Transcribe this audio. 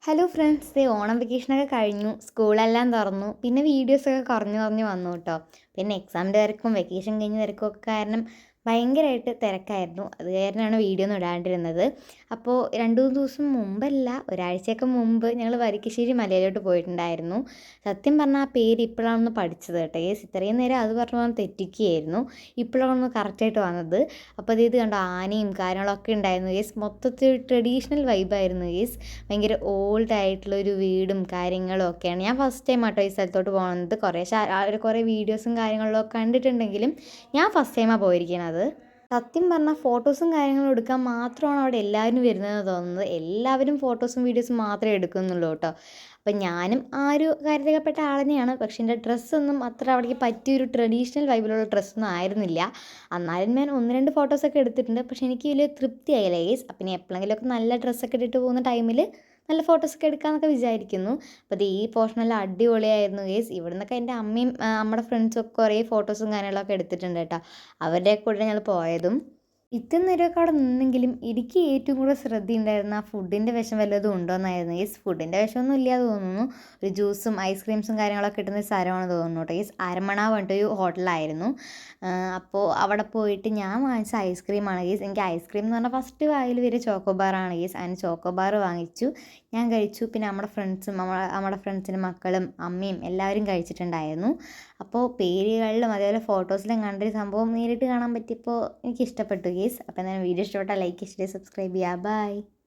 Hello friends, Onam വെക്കേഷനൊക്കെ കഴിഞ്ഞു, സ്കൂളെല്ലാം തുറന്നു. പിന്നെ വീഡിയോസൊക്കെ കുറഞ്ഞു കുറഞ്ഞു വന്നു കേട്ടോ. പിന്നെ എക്സാമിൻ്റെ തിരക്കും വെക്കേഷൻ കഴിഞ്ഞ തിരക്കും ഒക്കെ കാരണം ഭയങ്കരമായിട്ട് തിരക്കായിരുന്നു. അത് കാരണമാണ് വീഡിയോ ഒന്നും ഇടാണ്ടിരുന്നത്. അപ്പോൾ 2-3 ദിവസം മുമ്പല്ല, ഒരാഴ്ചയൊക്കെ മുമ്പ് ഞങ്ങൾ വരിക്കശ്ശേരി മലയിലോട്ട് പോയിട്ടുണ്ടായിരുന്നു. സത്യം പറഞ്ഞാൽ ആ പേര് ഇപ്പോഴാണ് പഠിച്ചത് കേട്ടോ. ഇത്രയും നേരം അത് പറഞ്ഞാൽ തെറ്റിക്കുകയായിരുന്നു. ഇപ്പോഴാണ് കറക്റ്റായിട്ട് വന്നത്. അപ്പോൾ ഇത് കണ്ടോ, ആനയും കാര്യങ്ങളൊക്കെ ഉണ്ടായിരുന്നു മൊത്തത്തിൽ ട്രഡീഷണൽ വൈബായിരുന്നു ഭയങ്കര ഓൾഡ് ആയിട്ടുള്ളൊരു വീടും കാര്യങ്ങളും ഒക്കെയാണ്. ഞാൻ ഫസ്റ്റ് ടൈം ആട്ടോ ഈ സ്ഥലത്തോട്ട് പോകുന്നത്. കുറേ വീഡിയോസും കാര്യങ്ങളിലും ഒക്കെ കണ്ടിട്ടുണ്ടെങ്കിലും ഞാൻ ഫസ്റ്റ് ടൈമാണ് പോയിരിക്കുന്നത്. സത്യം പറഞ്ഞാൽ ഫോട്ടോസും കാര്യങ്ങളും എടുക്കാൻ മാത്രമാണ് അവിടെ എല്ലാവരും വരുന്നതെന്ന് തോന്നുന്നത്. എല്ലാവരും ഫോട്ടോസും വീഡിയോസും മാത്രമേ എടുക്കുന്നുള്ളൂ കേട്ടോ. അപ്പം ഞാനും ആ ഒരു കാര്യത്തിൽപ്പെട്ട ആൾ തന്നെയാണ്. പക്ഷേ എൻ്റെ ഡ്രസ്സൊന്നും അത്ര അവിടേക്ക് പറ്റിയൊരു ട്രഡീഷണൽ വൈബിലുള്ള ഡ്രസ്സൊന്നും ആയിരുന്നില്ല. എന്നാലും ഞാൻ 1-2 ഫോട്ടോസൊക്കെ എടുത്തിട്ടുണ്ട്. പക്ഷേ എനിക്ക് വലിയ തൃപ്തിയായില്ല അപ്പം ഇനി എപ്പോഴെങ്കിലുമൊക്കെ നല്ല ഡ്രസ്സൊക്കെ ഇട്ടിട്ട് പോകുന്ന ടൈമിൽ നല്ല ഫോട്ടോസൊക്കെ എടുക്കാമെന്നൊക്കെ വിചാരിക്കുന്നു. അപ്പോൾ ഈ പോർഷനെല്ലാം അടിപൊളിയായിരുന്നു ഇവിടെ നിന്നൊക്കെ എൻ്റെ അമ്മയും നമ്മുടെ ഫ്രണ്ട്സും ഒക്കെ കുറേ ഫോട്ടോസും കാര്യങ്ങളൊക്കെ എടുത്തിട്ടുണ്ട് കേട്ടോ. അവരുടെ കൂടെ ഞങ്ങൾ പോയതും. ഇത്രയും നേരമൊക്കെ അവിടെ നിന്നെങ്കിലും എനിക്ക് ഏറ്റവും കൂടുതൽ ശ്രദ്ധയുണ്ടായിരുന്ന ആ ഫുഡിൻ്റെ വിഷം വല്ലതും ഉണ്ടോയെന്നായിരുന്നു. ഫുഡിൻ്റെ വിഷമൊന്നും ഇല്ലാതെ തോന്നുന്നു. ഒരു ജ്യൂസും ഐസ്ക്രീംസും കാര്യങ്ങളൊക്കെ കിട്ടുന്ന ഒരു സ്ഥലമാണെന്ന് തോന്നുന്നു കേട്ടോ. അരമണ പറഞ്ഞിട്ടൊരു ഹോട്ടലായിരുന്നു. അപ്പോൾ അവിടെ പോയിട്ട് ഞാൻ വാങ്ങിച്ച ഐസ്ക്രീമാണ് എനിക്ക് ഐസ്ക്രീം എന്ന് പറഞ്ഞാൽ ഫസ്റ്റ് വായിൽ വരെ ചോക്കോബാറാണ് അതിന് ചോക്കോബാർ വാങ്ങിച്ചു, ഞാൻ കഴിച്ചു. പിന്നെ നമ്മുടെ ഫ്രണ്ട്സും നമ്മുടെ ഫ്രണ്ട്സിൻ്റെ മക്കളും അമ്മയും എല്ലാവരും കഴിച്ചിട്ടുണ്ടായിരുന്നു. അപ്പോൾ പേരുകളിലും അതേപോലെ ഫോട്ടോസിലും കണ്ടൊരു സംഭവം നേരിട്ട് കാണാൻ പറ്റിയപ്പോൾ എനിക്കിഷ്ടപ്പെട്ടു അപ്പോൾ എന്തായാലും വീഡിയോ ഇഷ്ടപ്പെട്ടാൽ ലൈക്ക്, സബ്സ്ക്രൈബ് ചെയ്യുക. ബൈ.